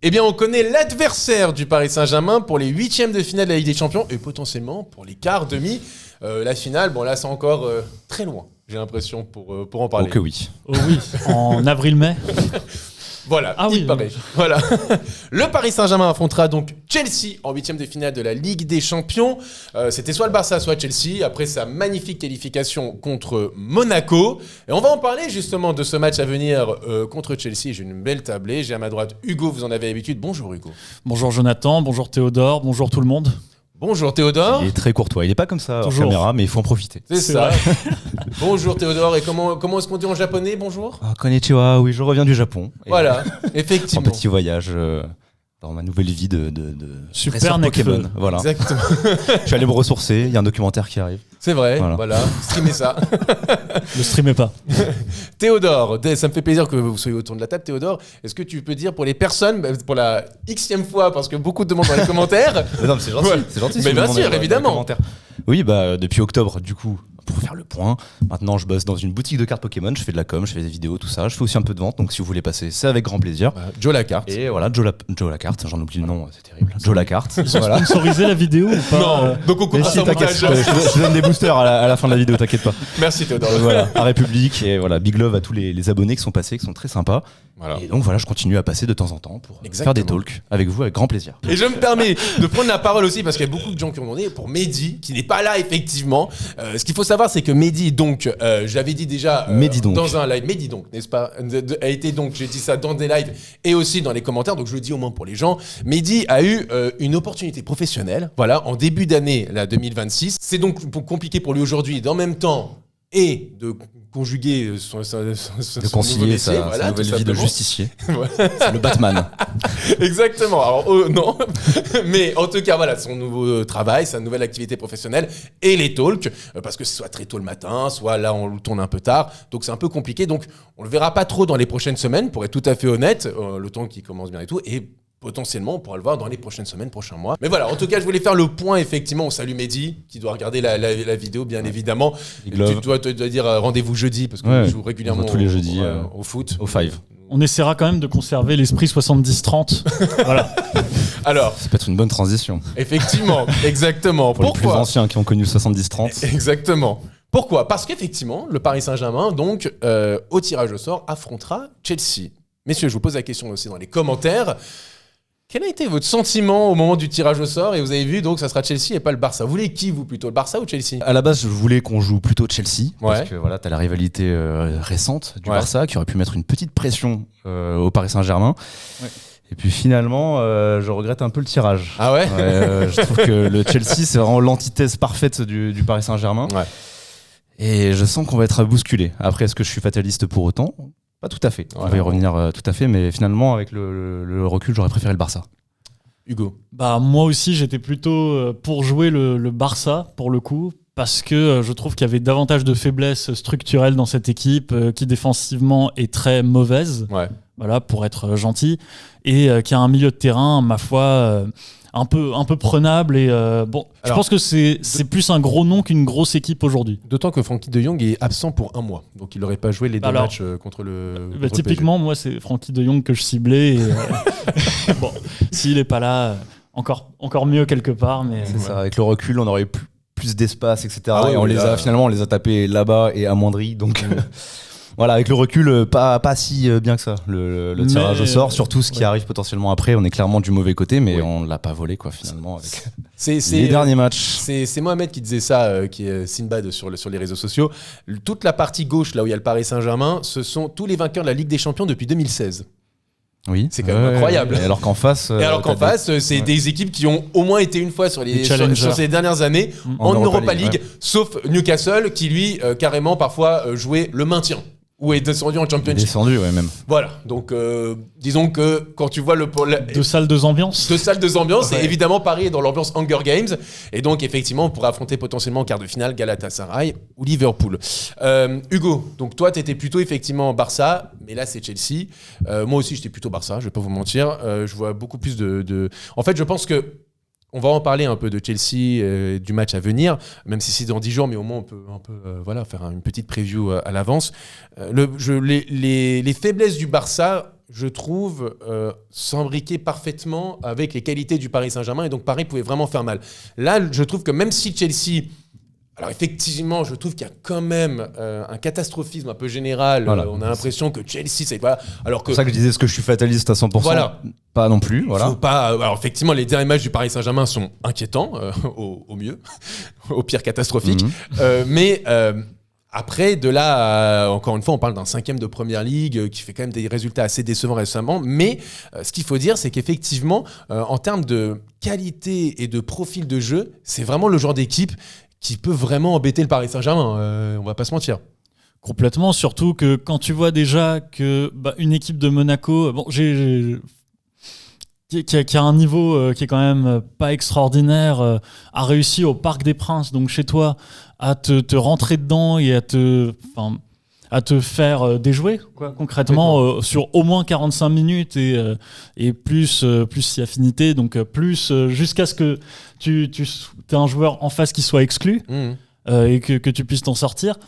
Eh bien, on connaît l'adversaire du Paris Saint-Germain pour les huitièmes de finale de la Ligue des Champions et potentiellement pour les quarts, demi. La finale, bon là, c'est encore très loin, j'ai l'impression, pour en parler. Oh que oui. Oh oui, en avril-mai. Voilà, il paraît. Voilà. Le Paris Saint-Germain affrontera donc Chelsea en huitième de finale de la Ligue des Champions. C'était soit le Barça, soit Chelsea, après sa magnifique qualification contre Monaco. Et on va en parler justement de ce match à venir contre Chelsea. J'ai une belle tablée. J'ai à ma droite Hugo, vous en avez l'habitude. Bonjour Hugo. Bonjour Jonathan, bonjour Théodore, bonjour tout le monde. Bonjour Théodore. Il est très courtois. Il n'est pas comme ça en caméra, mais il faut en profiter. C'est ça. Bonjour Théodore. Et comment est-ce qu'on dit en japonais bonjour? Konnichiwa, oui, je reviens du Japon. Voilà, effectivement. Un petit voyage dans ma nouvelle vie de Super Pokémon. Voilà. Exactement. Je suis allé me ressourcer. Il y a un documentaire qui arrive. C'est vrai, voilà. Streamez ça. Ne streamez pas. Théodore, ça me fait plaisir que vous soyez autour de la table. Théodore, est-ce que tu peux dire pour les personnes, pour la xème fois, parce que beaucoup demandent dans les commentaires. Non, mais c'est gentil. Ouais. C'est gentil. Mais bien sûr, évidemment. Oui, depuis octobre, du coup, pour faire le point, maintenant je bosse dans une boutique de cartes Pokémon, je fais de la com, je fais des vidéos, tout ça. Je fais aussi un peu de vente, donc si vous voulez passer, c'est avec grand plaisir. Joe Lacarte. Et voilà, Joe Lacarte, j'en oublie le nom, c'est terrible. Joe Lacarte. Ils ont sponsorisé la vidéo ou pas? Non, donc on comprend ça. Je donne des boosters à la fin de la vidéo, t'inquiète pas. Merci Théodore. Voilà, à République, et voilà, big love à tous les abonnés qui sont passés, qui sont très sympas. Voilà. Et donc voilà, je continue à passer de temps en temps pour faire des talks avec vous avec grand plaisir. Et je me permets de prendre la parole aussi parce qu'il y a beaucoup de gens qui ont demandé pour Mehdi, qui n'est pas là effectivement. Ce qu'il faut savoir, c'est que Mehdi, donc, je l'avais dit déjà dans un live, Mehdi donc, n'est-ce pas, a été donc, j'ai dit ça dans des lives et aussi dans les commentaires, donc je le dis au moins pour les gens. Mehdi a eu une opportunité professionnelle, voilà, en début d'année, là, 2026. C'est donc compliqué pour lui aujourd'hui d'en même temps et de conjuguer son concilier sa nouvelle vie de justicier. C'est le Batman. Exactement. Alors, non. Mais en tout cas, voilà, son nouveau travail, sa nouvelle activité professionnelle et les talks, parce que c'est soit très tôt le matin, soit là, on le tourne un peu tard. Donc, c'est un peu compliqué. Donc, on le verra pas trop dans les prochaines semaines, pour être tout à fait honnête, le temps qui commence bien et tout. Et potentiellement, on pourra le voir dans les prochaines semaines, prochains mois. Mais voilà, en tout cas, je voulais faire le point, effectivement. On salue Mehdi, qui doit regarder la vidéo, bien évidemment. Tu dois te dire rendez-vous jeudi, parce que je joue régulièrement tous les jeudis au foot. Au 5. On essaiera quand même de conserver l'esprit 70-30. Voilà. Alors, ça peut être une bonne transition. Effectivement, exactement. Pour les plus anciens qui ont connu le 70-30. Exactement. Pourquoi? Parce qu'effectivement, le Paris Saint-Germain, donc, au tirage au sort, affrontera Chelsea. Messieurs, je vous pose la question aussi dans les commentaires. Quel a été votre sentiment au moment du tirage au sort? Et vous avez vu, donc, ça sera Chelsea et pas le Barça. Vous voulez qui, vous, plutôt, le Barça ou Chelsea? À la base, je voulais qu'on joue plutôt Chelsea. Parce que voilà, t'as la rivalité récente du Barça qui aurait pu mettre une petite pression au Paris Saint-Germain. Ouais. Et puis finalement, je regrette un peu le tirage. Ah ouais, je trouve que le Chelsea, c'est vraiment l'antithèse parfaite du Paris Saint-Germain. Ouais. Et je sens qu'on va être bousculé. Après, est-ce que je suis fataliste pour autant? Pas tout à fait. On va y revenir tout à fait, mais finalement, avec le recul, j'aurais préféré le Barça. Hugo? Moi aussi, j'étais plutôt pour jouer le Barça, pour le coup, parce que je trouve qu'il y avait davantage de faiblesses structurelles dans cette équipe, qui défensivement est très mauvaise, voilà, pour être gentil, et qui a un milieu de terrain, ma foi... un peu prenable et je pense que c'est plus un gros nom qu'une grosse équipe aujourd'hui. D'autant que Frenkie de Jong est absent pour un mois, donc il n'aurait pas joué les deux matchs contre le typiquement, moi c'est Frenkie de Jong que je ciblais. Et, bon, s'il n'est pas là, encore mieux quelque part. Mais c'est ça. Avec le recul, on aurait plus d'espace, etc. Et finalement, on les a tapés là-bas et amoindris. Donc. Voilà, avec le recul, pas si bien que ça, le tirage au sort, surtout ce qui arrive potentiellement après. On est clairement du mauvais côté, mais on ne l'a pas volé, quoi, finalement, avec les derniers matchs. C'est Mohamed qui disait ça, qui est Sinbad sur les réseaux sociaux. Toute la partie gauche, là où il y a le Paris Saint-Germain, ce sont tous les vainqueurs de la Ligue des Champions depuis 2016. Oui. C'est quand même incroyable. Et alors qu'en face, c'est des équipes qui ont au moins été une fois sur ces dernières années en Europa League, sauf Newcastle qui, lui, carrément, parfois jouait le maintien. Ou est descendu en Championship. Descendu, ouais, même. Voilà, donc disons que quand tu vois deux salles, deux ambiances. Deux salles, deux ambiances, et évidemment Paris est dans l'ambiance Hunger Games, et donc effectivement on pourrait affronter potentiellement en quart de finale Galatasaray ou Liverpool. Hugo, donc toi t'étais plutôt effectivement Barça, mais là c'est Chelsea. Moi aussi j'étais plutôt Barça, je vais pas vous mentir. Je vois beaucoup plus En fait je pense que on va en parler un peu de Chelsea, du match à venir, même si c'est dans 10 jours, mais au moins on peut un peu faire une petite preview à l'avance. Les faiblesses du Barça, je trouve, s'embriquait parfaitement avec les qualités du Paris Saint-Germain, et donc Paris pouvait vraiment faire mal. Là, je trouve que même si Chelsea... Alors effectivement, je trouve qu'il y a quand même un catastrophisme un peu général. Voilà. On a l'impression que Chelsea, c'est pas... Alors que... C'est pour ça que je disais, est-ce que je suis fataliste à 100%? Voilà. Pas non plus, voilà. Faut pas, alors effectivement, les derniers matchs du Paris Saint-Germain sont inquiétants, au mieux, au pire catastrophiques. Mais après, de là, encore une fois, on parle d'un 5e de Première Ligue qui fait quand même des résultats assez décevants récemment. Mais ce qu'il faut dire, c'est qu'effectivement, en termes de qualité et de profil de jeu, c'est vraiment le genre d'équipe qui peut vraiment embêter le Paris Saint-Germain. On va pas se mentir. Complètement, surtout que quand tu vois déjà que une équipe de Monaco, qui a un niveau qui est quand même pas extraordinaire, a réussi au Parc des Princes, donc chez toi, à te rentrer dedans et à te faire déjouer, quoi, concrètement, sur au moins 45 minutes et plus si affinité, donc plus jusqu'à ce que tu aies un joueur en face qui soit exclu et que tu puisses t'en sortir.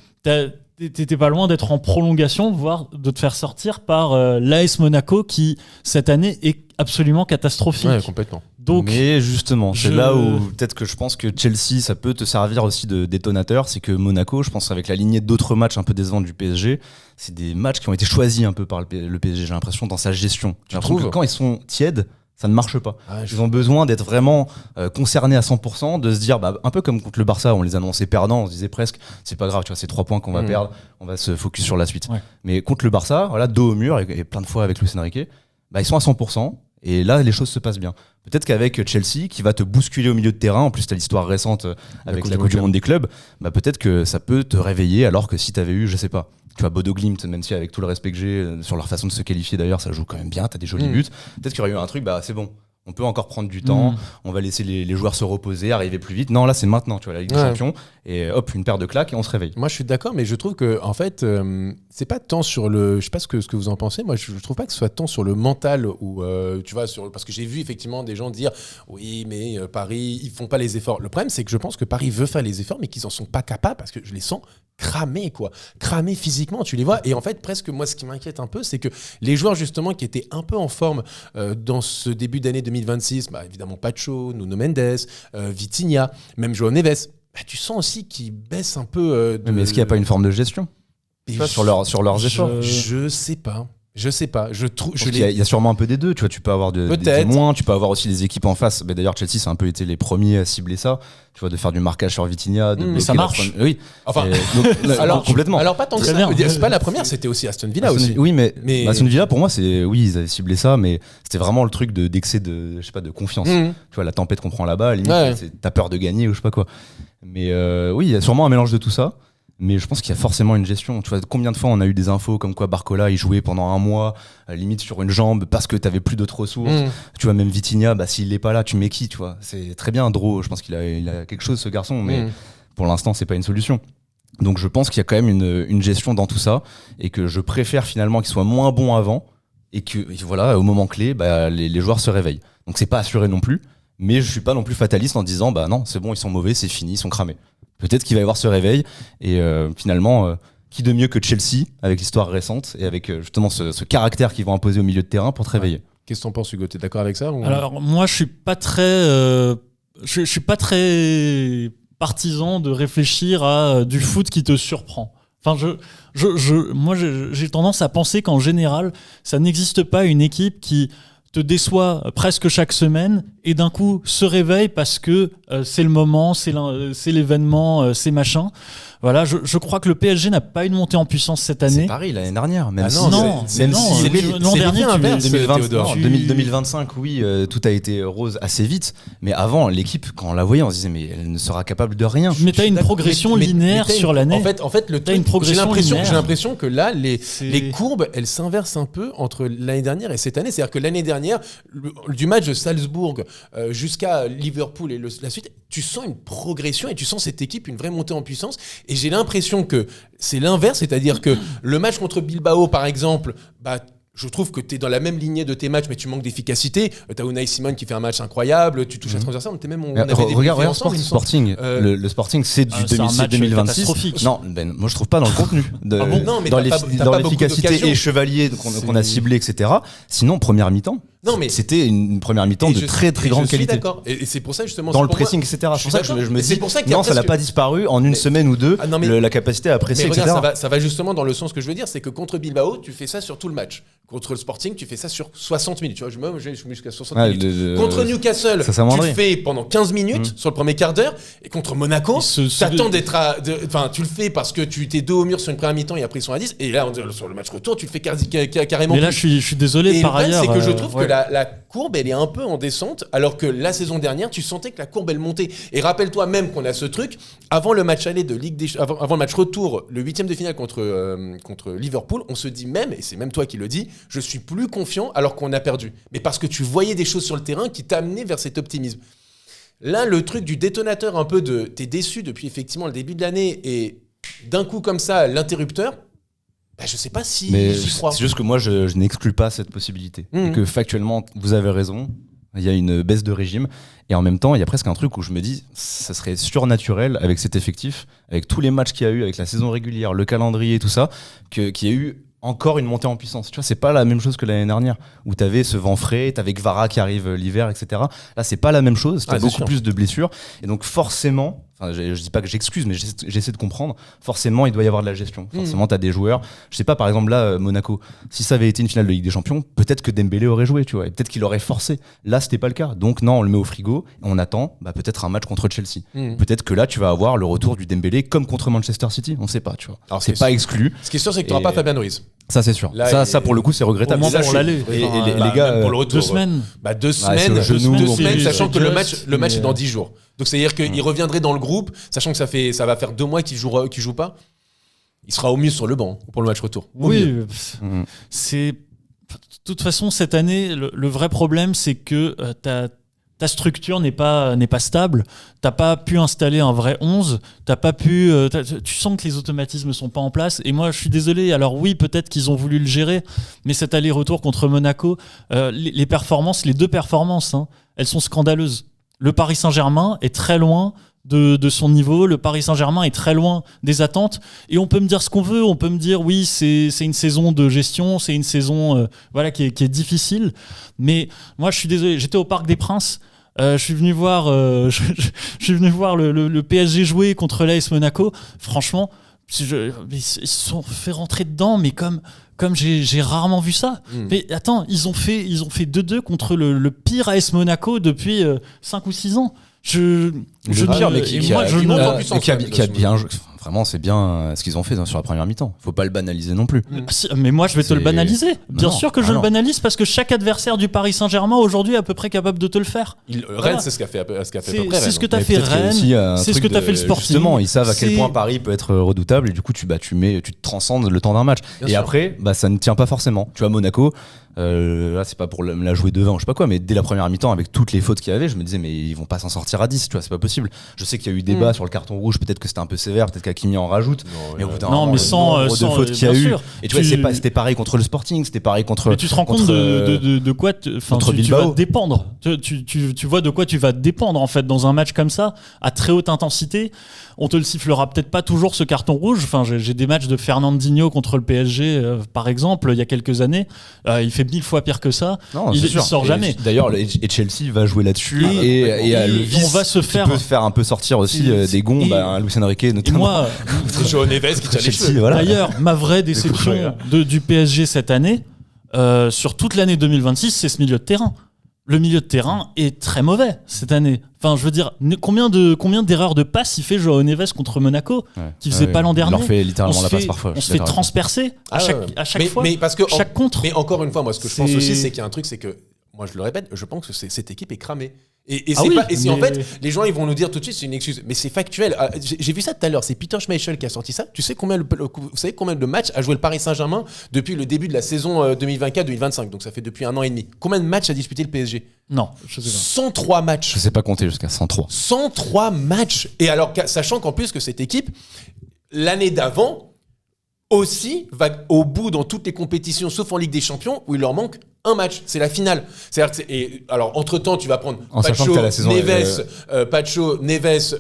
T'étais pas loin d'être en prolongation, voire de te faire sortir par l'AS Monaco qui, cette année, est absolument catastrophique. Ouais, complètement. Donc, mais justement, c'est là où peut-être que je pense que Chelsea, ça peut te servir aussi de détonateur. C'est que Monaco, je pense, avec la lignée d'autres matchs un peu décevants du PSG, c'est des matchs qui ont été choisis un peu par le PSG, j'ai l'impression, dans sa gestion. J'ai l'impression que quand ils sont tièdes, ça ne marche pas. Ils ont besoin d'être vraiment concernés à 100%, de se dire, un peu comme contre le Barça, on les annonçait perdants, on se disait presque, c'est pas grave, tu vois, c'est 3 points qu'on va perdre, on va se focus sur la suite. Ouais. Mais contre le Barça, voilà, dos au mur, et plein de fois avec Luis Enrique, ils sont à 100%, et là, les choses se passent bien. Peut-être qu'avec Chelsea, qui va te bousculer au milieu de terrain, en plus, tu as l'histoire récente avec la Coupe du Monde des clubs, peut-être que ça peut te réveiller, alors que si tu avais eu, je sais pas, tu vois, Bodo Glimt, même si avec tout le respect que j'ai sur leur façon de se qualifier d'ailleurs, ça joue quand même bien, t'as des jolis buts. Peut-être qu'il y aurait eu un truc, c'est bon, on peut encore prendre du temps, on va laisser les joueurs se reposer, arriver plus vite. Non, là c'est maintenant, tu vois, la Ligue des Champions, et hop, une paire de claques et on se réveille. Moi je suis d'accord, mais je trouve que en fait, c'est pas tant sur le... Je sais pas ce que vous en pensez, moi je trouve pas que ce soit tant sur le mental, ou tu vois, parce que j'ai vu effectivement des gens dire oui, mais Paris, ils font pas les efforts. Le problème, c'est que je pense que Paris veut faire les efforts, mais qu'ils en sont pas capables, parce que je les sens cramés, quoi. Cramés physiquement, tu les vois. Et en fait, presque moi, ce qui m'inquiète un peu, c'est que les joueurs justement qui étaient un peu en forme dans ce début d'année 2026, évidemment Pacho, Nuno Mendes, Vitinha, même João Neves, tu sens aussi qu'ils baissent un peu. Mais est-ce qu'il n'y a pas une forme de gestion sur leurs efforts? Je sais pas. Je sais pas. Il y a sûrement un peu des deux. Tu vois, tu peux avoir des témoins, tu peux avoir aussi les équipes en face. Mais d'ailleurs, Chelsea, ça a un peu été les premiers à cibler ça. Tu vois, de faire du marquage sur Vitinha. Mais ça marche. Oui. Enfin, alors, complètement. Alors, pas tant que ça. C'est pas la première, c'était aussi Aston Villa aussi. Oui, mais Aston Villa, pour moi, ils avaient ciblé ça, mais c'était vraiment le truc d'excès de, je sais pas, de confiance. Tu vois, la tempête qu'on prend là-bas, limite, t'as peur de gagner ou je sais pas quoi. Mais oui, il y a sûrement un mélange de tout ça. Mais je pense qu'il y a forcément une gestion. Tu vois, combien de fois on a eu des infos comme quoi Barcola il jouait pendant un mois, limite sur une jambe parce que t'avais plus d'autres ressources. Tu vois, même Vitinha, s'il est pas là, tu mets qui, tu vois. C'est très bien, Dro. Je pense qu'il a quelque chose, ce garçon, mais pour l'instant, c'est pas une solution. Donc je pense qu'il y a quand même une gestion dans tout ça et que je préfère finalement qu'il soit moins bon avant et que, voilà, au moment clé, les joueurs se réveillent. Donc c'est pas assuré non plus, mais je suis pas non plus fataliste en disant, non, c'est bon, ils sont mauvais, c'est fini, ils sont cramés. Peut-être qu'il va y avoir ce réveil et finalement, qui de mieux que Chelsea avec l'histoire récente et avec justement ce caractère qu'ils vont imposer au milieu de terrain pour te réveiller. Qu'est-ce que t'en penses, Hugo? T'es d'accord avec ça ou... Alors moi, je suis pas très partisan de réfléchir à du foot qui te surprend. Enfin, moi, j'ai tendance à penser qu'en général, ça n'existe pas une équipe qui te déçoit presque chaque semaine et d'un coup se réveille parce que c'est le moment, c'est l'événement, c'est machin. Voilà, je crois que le PSG n'a pas une montée en puissance cette année. C'est Paris l'année dernière, même si l'an dernier, 2025, oui, tout a été rose assez vite. Mais avant, l'équipe, quand on la voyait, on se disait mais elle ne sera capable de rien. Mais t'as une progression linéaire sur l'année. En fait, le truc, j'ai l'impression que là, les courbes, elles s'inversent un peu entre l'année dernière et cette année. C'est-à-dire que l'année dernière, du match de Salzbourg jusqu'à Liverpool et la suite, tu sens une progression et tu sens cette équipe, une vraie montée en puissance. Et j'ai l'impression que c'est l'inverse, c'est-à-dire que le match contre Bilbao, par exemple, je trouve que tu es dans la même lignée de tes matchs, mais tu manques d'efficacité. Tu as Unai Simon qui fait un match incroyable, tu touches à transversal, on avait des regarde Sporting. Le Sporting, c'est du 2006-2026. Non, Ben, moi je trouve pas dans le contenu. Non, mais dans l'efficacité et Chevalier qu'on a ciblé, etc. Sinon, première mi-temps. Non, mais c'était une première mi-temps de très très grande qualité. D'accord. Et c'est pour ça justement. Dans le pressing, etc. C'est pour ça que je me dis, non, ça n'a pas disparu en une semaine ou deux. La capacité à presser, etc. Ça va justement dans le sens que je veux dire, c'est que contre Bilbao, tu fais ça sur tout le match. Contre le Sporting, tu fais ça sur 60 minutes. Tu vois, je me mets jusqu'à 60 minutes. Contre Newcastle, tu le fais pendant 15 minutes sur le premier quart d'heure. Et contre Monaco, t'attends d'être enfin, tu le fais parce que tu t'es dos au mur sur une première mi-temps et après ils sont à 10. Et là, sur le match retour, tu le fais carrément. Mais là, je suis désolé par ailleurs. C'est que je trouve que la courbe, elle est un peu en descente, alors que la saison dernière, tu sentais que la courbe, elle montait. Et rappelle-toi même qu'on a ce truc, avant le match aller de Ligue des avant le match retour, le 8e de finale contre Liverpool, on se dit même, et c'est même toi qui le dis, je suis plus confiant alors qu'on a perdu. Mais parce que tu voyais des choses sur le terrain qui t'amenaient vers cet optimisme. Là, le truc du détonateur, un peu de t'es déçu depuis effectivement le début de l'année, et d'un coup comme ça, l'interrupteur, je sais pas si j'y crois. C'est juste que moi, je n'exclus pas cette possibilité. Et que factuellement, vous avez raison, il y a une baisse de régime. Et en même temps, il y a presque un truc où je me dis, ça serait surnaturel avec cet effectif, avec tous les matchs qu'il y a eu, avec la saison régulière, le calendrier et tout ça, qu'il y a eu encore une montée en puissance. Tu vois, c'est pas la même chose que l'année dernière, où t'avais ce vent frais, t'avais Kvara qui arrive l'hiver, etc. Là, c'est pas la même chose, t'as beaucoup plus de blessures. Et donc, forcément, je dis pas que j'excuse, mais j'essaie de comprendre, forcément, il doit y avoir de la gestion. Forcément, t'as des joueurs. Je sais pas, par exemple, là, Monaco, si ça avait été une finale de Ligue des Champions, peut-être que Dembélé aurait joué, tu vois, et peut-être qu'il aurait forcé. Là, c'était pas le cas. Donc, non, on le met au frigo, et on attend peut-être un match contre Chelsea. Peut-être que là, tu vas avoir le retour du Dembélé comme contre Manchester City. On sait pas, tu vois. Alors, c'est pas exclu. Ce qui est sûr, c'est que t'auras pas Fabien Ruiz. Ça, c'est sûr. Là, ça, pour le coup, c'est regrettable. Pour l'aller. Et les gars, pour le retour, 2 semaines. 2 semaines, sachant que le match est dans 10 jours. Donc, c'est-à-dire qu'il reviendrait dans le groupe, sachant que ça va faire 2 mois qu'il joue pas. Il sera au mieux sur le banc pour le match retour. Oui, c'est. De toute façon, cette année, le vrai problème, c'est que ta structure n'est pas stable, t'as pas pu installer un vrai 11, tu sens que les automatismes sont pas en place, et moi je suis désolé, alors oui, peut-être qu'ils ont voulu le gérer, mais cet aller-retour contre Monaco, les performances, les 2 performances, elles sont scandaleuses. Le Paris Saint-Germain est très loin de son niveau, le Paris Saint-Germain est très loin des attentes, et on peut me dire ce qu'on veut, on peut me dire oui, c'est une saison de gestion, c'est une saison qui est difficile, mais moi je suis désolé, j'étais au Parc des Princes, je suis venu voir le PSG jouer contre l'AS Monaco, franchement, ils se sont fait rentrer dedans, mais comme j'ai rarement vu ça. Mais attends, ils ont fait 2-2 contre le pire AS Monaco depuis 5 ou 6 ans. Vraiment, c'est bien ce qu'ils ont fait sur la première mi-temps. Faut pas le banaliser non plus. Mais moi, je vais te le banaliser. Bien sûr que je le banalise, parce que chaque adversaire du Paris Saint-Germain aujourd'hui est à peu près capable de te le faire. Rennes, c'est ce qu'a fait à peu près. C'est ce que t'as fait Rennes, c'est ce que t'as fait le Sporting. Justement, ils savent à quel point Paris peut être redoutable, et du coup, tu te transcendes le temps d'un match. Et après, ça ne tient pas forcément. Tu vois, Monaco, là, c'est pas pour la jouer devant, je sais pas quoi, mais dès la première mi-temps, avec toutes les fautes qu'il y avait, je me disais, mais ils vont pas s'en sortir à 10, tu vois, c'est pas possible. Je sais qu'il y a eu débat sur le carton rouge, peut-être que c'était un peu sévère, peut-être qu'Hakimi en rajoute, mais au bout d'un moment, sans de fautes qu'il y a eu. Et tu vois, c'était pareil contre le Sporting, c'était pareil contre. Mais tu te rends compte de quoi tu vas dépendre. Tu vois de quoi tu vas dépendre, en fait, dans un match comme ça, à très haute intensité. On te le sifflera peut-être pas toujours, ce carton rouge. Enfin, j'ai des matchs de Fernandinho contre le PSG, par exemple, il y a quelques années. Il fait 1000 fois pire que ça. Non, il sort jamais. D'ailleurs, Chelsea va jouer là-dessus, et le vice, on va se faire un peu sortir aussi des gonds, Luis Enrique notamment. Moi, Joao Neves qui tient les cheveux. Voilà. D'ailleurs, ma vraie déception du PSG cette année, sur toute l'année 2026, c'est ce milieu de terrain. Le milieu de terrain est très mauvais cette année. Enfin, je veux dire, combien d'erreurs de passes il fait Joao Neves contre Monaco, qui faisait pas l'an dernier. Il leur fait littéralement la passe parfois. On se fait transpercer à chaque fois. Mais parce que chaque contre. Mais encore une fois, moi, ce que je pense aussi, c'est qu'il y a un truc, c'est que, moi, je le répète, je pense que cette équipe est cramée. En fait, les gens ils vont nous dire tout de suite c'est une excuse, mais c'est factuel. J'ai vu ça tout à l'heure, c'est Peter Schmeichel qui a sorti ça. Tu sais vous savez combien de matchs a joué le Paris Saint-Germain depuis le début de la saison 2024-2025, donc ça fait depuis 1 an et demi. Combien de matchs a disputé le PSG? Non, je sais pas. 103 matchs. Je sais pas compter jusqu'à 103. 103 matchs. Et alors, sachant qu'en plus que cette équipe, l'année d'avant, aussi va au bout dans toutes les compétitions, sauf en Ligue des Champions, où il leur manque un match, c'est la finale. C'est-à-dire alors, entre-temps, tu vas prendre Pacho, Neves,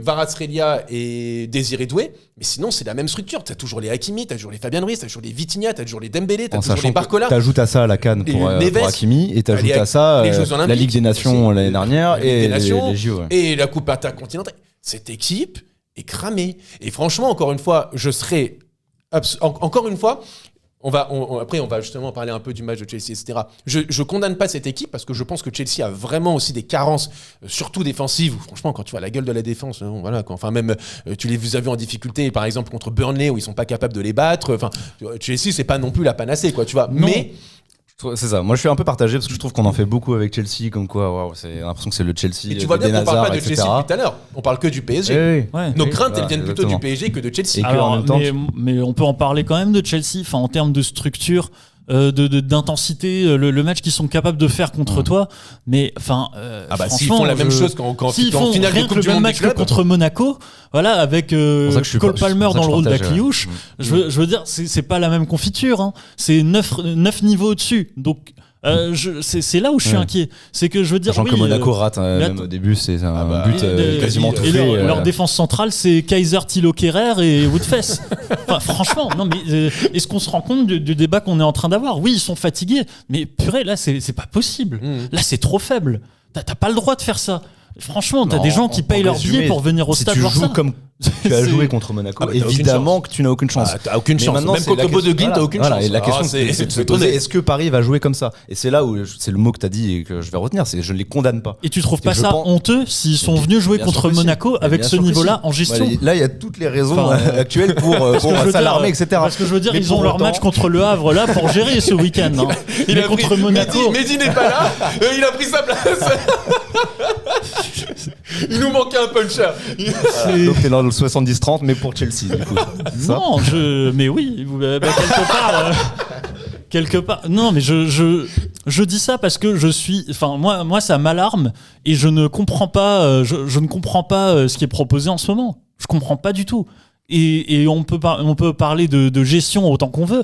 Kvaratskhelia et Désiré Doué, mais sinon, c'est la même structure. Tu as toujours les Hakimi, tu as toujours les Fabian Ruiz, tu as toujours les Vitinha, tu as toujours les Dembélé, tu as toujours les Barcola. Tu ajoutes à ça la CAN pour Hakimi, et tu ajoutes à ça la Ligue des Nations l'année dernière, et les JO. Et la Coupe intercontinentale. Cette équipe est cramée. Et franchement, encore une fois, je serais... Encore une fois... Après, on va justement parler un peu du match de Chelsea, etc. Je condamne pas cette équipe parce que je pense que Chelsea a vraiment aussi des carences, surtout défensives. Franchement, quand tu vois la gueule de la défense, voilà, même tu les as vus en difficulté, par exemple contre Burnley où ils sont pas capables de les battre. Enfin, Chelsea, c'est pas non plus la panacée, quoi, tu vois. Non. Mais c'est ça. Moi, je suis un peu partagé parce que je trouve qu'on en fait beaucoup avec Chelsea, comme quoi, c'est l'impression que c'est le Chelsea. Et tu vois bien qu'on parle pas de Chelsea depuis tout à l'heure. On parle que du PSG. Nos craintes, elles viennent plutôt du PSG que de Chelsea. Alors, en même temps, mais on peut en parler quand même de Chelsea. Enfin, en termes de structure. D'intensité, le match qu'ils sont capables de faire contre toi, mais enfin, s'ils font la même chose quand s'ils font finale de Coupe du Monde match que contre Monaco, voilà, avec Cole Palmer dans le rôle d'Akliouche, je veux dire, c'est pas la même confiture, hein. C'est 9 niveaux au-dessus, donc. C'est là où je suis inquiet. C'est que je veux dire, que Monaco rate même au début, c'est un but quasiment tout fait. Leur défense centrale, c'est Kaiser, Thilo Kehrer et Woodfess. Enfin, franchement, non mais est-ce qu'on se rend compte du débat qu'on est en train d'avoir ? Oui, ils sont fatigués, mais purée, là c'est pas possible. Là c'est trop faible. T'as pas le droit de faire ça. Franchement, t'as des gens qui payent leur billet pour venir au stade voir ça. Comme tu as joué contre Monaco, évidemment que tu n'as aucune chance. T'as aucune chance. Même contre Bodø/Glimt, t'as aucune chance. Et la question, c'est de se poser, est-ce que Paris va jouer comme ça ? Et c'est là où c'est le mot que t'as dit et que je vais retenir, c'est je ne les condamne pas. Et tu trouves pas ça honteux s'ils sont venus jouer contre Monaco avec ce niveau-là en gestion ? Là, il y a toutes les raisons actuelles pour s'alarmer, etc. Parce que je veux dire, ils ont leur match contre Le Havre là pour gérer ce week-end. Mais contre Monaco, Mehdi n'est pas là. Il a pris sa place. Il nous manquait un puncher. Donc t'es dans le 70-30, mais pour Chelsea, du coup. Non, mais oui, quelque part. Non, mais je dis ça parce que moi, ça m'alarme et je ne comprends pas. Je ne comprends pas ce qui est proposé en ce moment. Je comprends pas du tout. Et on peut parler de gestion autant qu'on veut.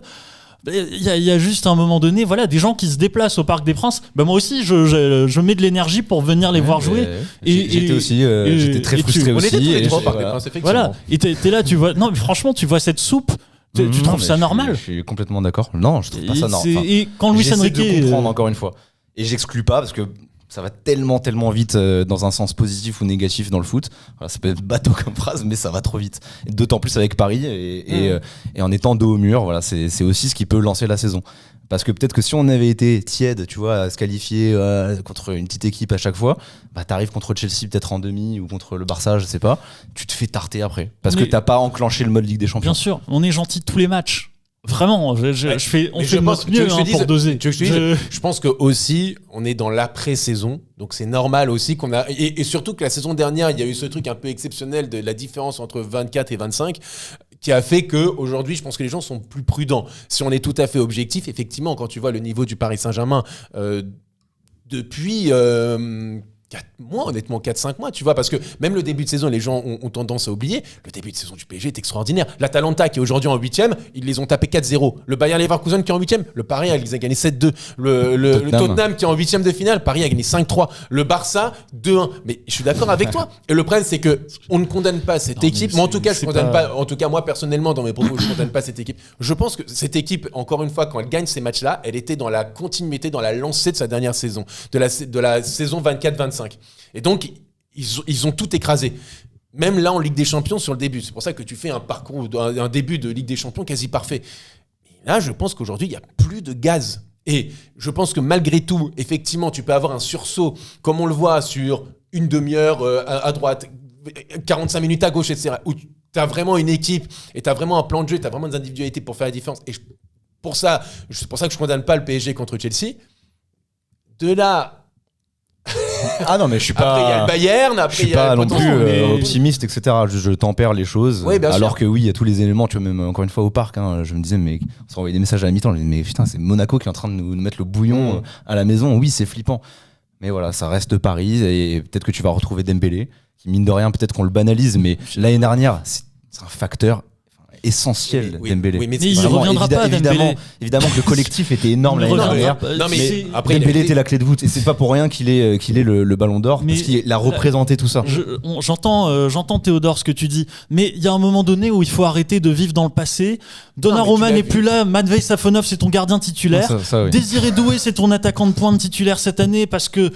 Il y a juste un moment donné, voilà, des gens qui se déplacent au Parc des Princes. Moi aussi, je mets de l'énergie pour venir les voir jouer. J'étais très frustré aussi. On était tous les trois au Parc des Princes, effectivement. Voilà. Et t'es là, tu vois. Non, mais franchement, tu vois cette soupe. Tu trouves ça normal ? Je suis complètement d'accord. Non, je trouve pas ça normal. Et quand Luis Enrique, j'essaie de comprendre encore une fois. Et j'exclus pas parce que ça va tellement vite dans un sens positif ou négatif dans le foot. Voilà, ça peut être bateau comme phrase, mais ça va trop vite. Et d'autant plus avec Paris et en étant dos au mur, voilà, c'est aussi ce qui peut lancer la saison. Parce que peut-être que si on avait été tiède, tu vois, à se qualifier contre une petite équipe à chaque fois, t'arrives contre Chelsea peut-être en demi ou contre le Barça, je sais pas, tu te fais tarter après. Parce que t'as pas enclenché le mode Ligue des Champions. Bien sûr, on est gentil de tous les matchs. Vraiment, on fait de notre mieux pour doser. Je pense que aussi, on est dans l'après-saison, donc c'est normal aussi qu'on a et surtout que la saison dernière, il y a eu ce truc un peu exceptionnel de la différence entre 24 et 25 qui a fait que aujourd'hui, je pense que les gens sont plus prudents. Si on est tout à fait objectif, effectivement, quand tu vois le niveau du Paris Saint-Germain depuis 4 mois, honnêtement, 4-5 mois, tu vois, parce que même le début de saison, les gens ont tendance à oublier, le début de saison du PSG est extraordinaire. L'Atalanta, qui est aujourd'hui en 8ème, ils les ont tapés 4-0. Le Bayer Leverkusen, qui est en 8ème, le Paris, ils ont gagné 7-2. Le Tottenham, qui est en 8ème de finale, Paris a gagné 5-3. Le Barça, 2-1. Mais je suis d'accord avec toi. Et le problème, c'est que on ne condamne pas cette équipe. Mais en tout cas, je condamne pas, en tout cas, moi, personnellement, dans mes propos, je ne condamne pas cette équipe. Je pense que cette équipe, encore une fois, quand elle gagne ces matchs-là, elle était dans la continuité, dans la lancée de sa dernière saison, de la saison 24-25. Et donc, ils ont tout écrasé. Même là, en Ligue des Champions, sur le début. C'est pour ça que tu fais un début de Ligue des Champions quasi parfait. Et là, je pense qu'aujourd'hui, il n'y a plus de gaz. Et je pense que malgré tout, effectivement, tu peux avoir un sursaut, comme on le voit sur une demi-heure à droite, 45 minutes à gauche, etc., où tu as vraiment une équipe et tu as vraiment un plan de jeu, tu as vraiment des individualités pour faire la différence. Et c'est pour ça que je ne condamne pas le PSG contre Chelsea. De là... non, mais je suis pas. Après, il y a le Bayern, après, je suis pas non plus optimiste, etc. Je tempère les choses. Oui, alors que oui, il y a tous les éléments. Tu vois, même encore une fois au parc, je me disais, mais on s'envoyait des messages à la mi-temps. Je me disais, mais putain, c'est Monaco qui est en train de nous mettre le bouillon à la maison. Oui, c'est flippant. Mais voilà, ça reste Paris. Et peut-être que tu vas retrouver Dembélé, qui mine de rien, peut-être qu'on le banalise, mais l'année dernière, c'est un facteur essentiel, Dembélé. Mais il ne reviendra pas, Dembélé. Évidemment que le collectif était énorme l'année dernière. Mais après, Dembélé était la clé de voûte et c'est pas pour rien qu'il ait le Ballon d'Or, parce qu'il a représenté tout ça. J'entends Théodore ce que tu dis, mais il y a un moment donné où il faut arrêter de vivre dans le passé. Donnarumma n'est plus là, Matvei Safonov c'est ton gardien titulaire, oui. Désiré Doué c'est ton attaquant de pointe titulaire cette année, parce que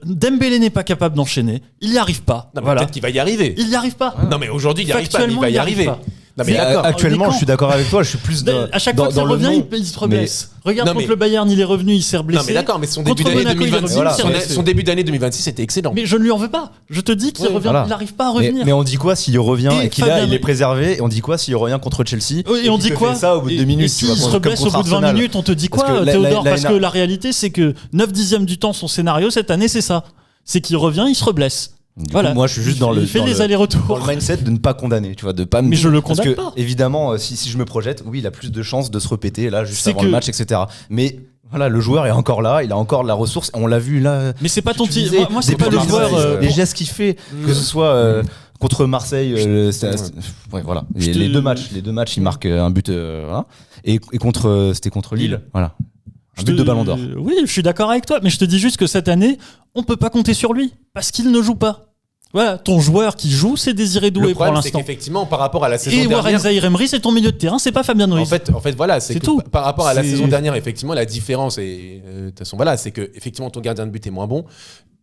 Dembélé n'est pas capable d'enchaîner, il n'y arrive pas. Non, peut-être qu'il va y arriver. Il n'y arrive pas. Non mais aujourd'hui il n'y arrive pas, mais il va y arriver. Non, mais actuellement, je suis d'accord avec toi. Je suis plus à chaque fois qu'il revient, il se reblesse. Regarde contre le Bayern, il est revenu, il s'est reblessé. Non mais d'accord, mais son début d'année 2026, son début d'année 2026 était excellent. Mais je ne lui en veux pas. Je te dis qu'il revient, il n'arrive pas à revenir. Mais on dit quoi s'il revient et qu'il est préservé? Et on dit quoi s'il revient contre Chelsea? Et on dit quoi ça au bout de 2 minutes? S'il se reblesse au bout de 20 minutes, on te dit quoi, Théodore? Parce que la réalité, c'est que 9/10 du temps, son scénario cette année, c'est ça. C'est qu'il revient, il se reblesse. Voilà. Coup, moi, je suis juste dans le mindset de ne pas condamner, tu vois, de pas. Mais je le condamne pas. Évidemment, si je me projette, oui, il a plus de chances de se repéter là juste avant le match, etc. Mais voilà, le joueur est encore là, il a encore de la ressource. On l'a vu là. Mais c'est pas ton type. Moi, c'est pas le joueur. Les gestes qu'il fait, que ce soit contre Marseille, voilà. Les deux matchs, il marque un but, voilà. Et c'était contre Lille, voilà. Un but de Ballon d'Or. Oui, je suis d'accord avec toi, mais je te dis juste que cette année, on peut pas compter sur lui parce qu'il ne joue pas. Voilà, ton joueur qui joue, c'est Désiré Doué pour l'instant. C'est qu'effectivement, par rapport à la saison dernière, Warren Zaïre-Emery, c'est ton milieu de terrain, c'est pas Fabien Ruiz. En fait, voilà, c'est tout. Par rapport à la saison dernière, effectivement, la différence est, de toute façon, voilà, c'est que effectivement, ton gardien de but est moins bon.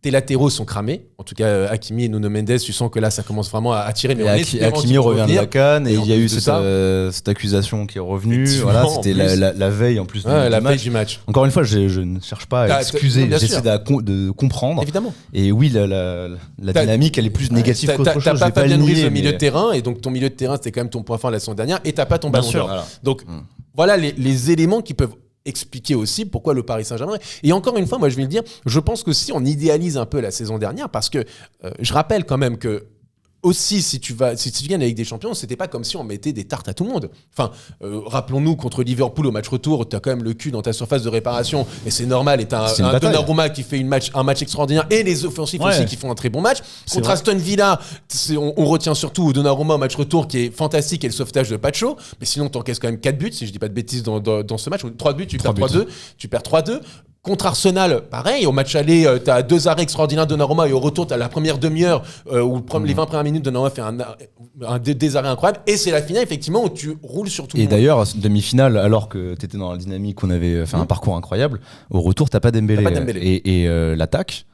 Tes latéraux sont cramés. En tout cas, Hakimi et Nuno Mendes, tu sens que là, ça commence vraiment à tirer. Mais Hakimi revient de la CAN et il y a eu cette accusation qui est revenue. Voilà, c'était la veille en plus du match. Encore une fois, je ne cherche pas à excuser, j'essaie de comprendre. Évidemment. Et oui, la dynamique, elle est plus négative qu'autre chose. T'as pas Fabien Ruiz au milieu de terrain, et donc ton milieu de terrain, c'était quand même ton point fort la saison dernière, et t'as pas ton Ballon d'Or. Donc voilà les éléments qui peuvent expliquer aussi pourquoi le Paris Saint-Germain. Et encore une fois, moi je vais le dire, je pense que si on idéalise un peu la saison dernière, parce que je rappelle quand même que aussi, si tu viens de la Ligue des Champions, c'était pas comme si on mettait des tartes à tout le monde. Enfin, rappelons-nous, contre Liverpool au match retour, t'as quand même le cul dans ta surface de réparation, et c'est normal, et t'as un Donnarumma qui fait un match extraordinaire, et les offensifs aussi qui font un très bon match. Contre Aston Villa, on retient surtout Donnarumma au match retour qui est fantastique, et le sauvetage de Pacho, mais sinon t'encaisses quand même 4 buts, si je dis pas de bêtises dans ce match, ou 3 buts, tu perds 3-2. Contre Arsenal, pareil, au match aller, t'as 2 arrêts extraordinaires de Donnarumma, et au retour, t'as la première demi-heure, ou les 20 premières minutes, Donnarumma fait des arrêts incroyables, et c'est la finale, effectivement, où tu roules sur tout le monde. Et d'ailleurs, demi-finale, alors que t'étais dans la dynamique, on avait fait un parcours incroyable, au retour, t'as pas Dembélé. Et l'attaque,